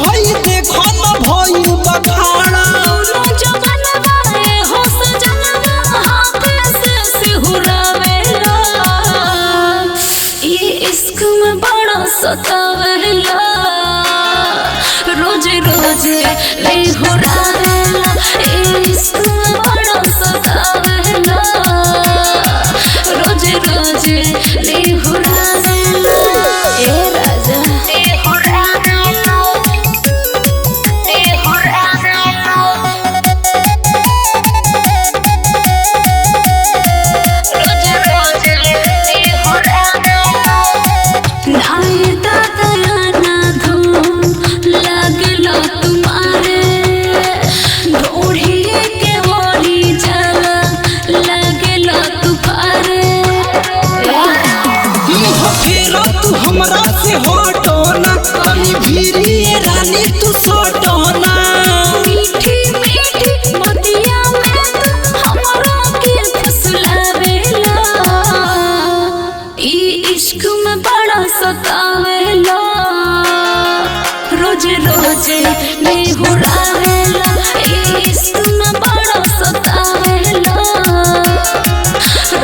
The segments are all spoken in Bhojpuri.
हई देखो न भइल बखाड़ा दोनों जवानवा हो सजनवा हाथ से सिहुरावेला ये इश्क में बड़ा सतावेला रोज रोज ले हुरावेला ये इश्क में बड़ा सतावेला रोज रोज ले हुरावेला ए राजा ले हुरावेला ले हुरावेला रोज रोज ले हुरावेला नाये दादा ना धूम लगलो तुम्हारे ढोढ़िए के बोली जला लगलो तुम्हारे फेर तू हमरा से हटो ना तनी भीरी रानी तू सटो ना मीठी मीठी मोतिया में तू हमरो के फुसलावेला ई इश्क में बड़ा सतावेला रोज रोज ले हुरावेला ई इश्क में बड़ा सतावेला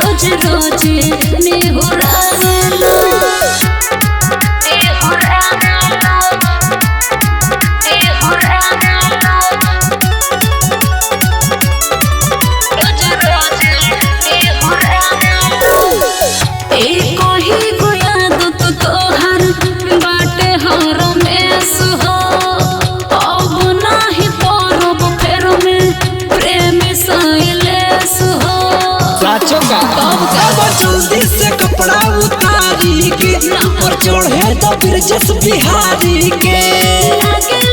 रोज रोज ले हुरावेला ले हुरावेला ले हुरावेला रोज रोज ले हुरावेला एको ही याद तो तोहर बाटे हर में सुहो अब नाही परब फेर में प्रेम सैले सुहो साचो का अब जल्दी से कपड़ा उतारी के ऊपर चढ़े तो बिरजस बिहारी के लागल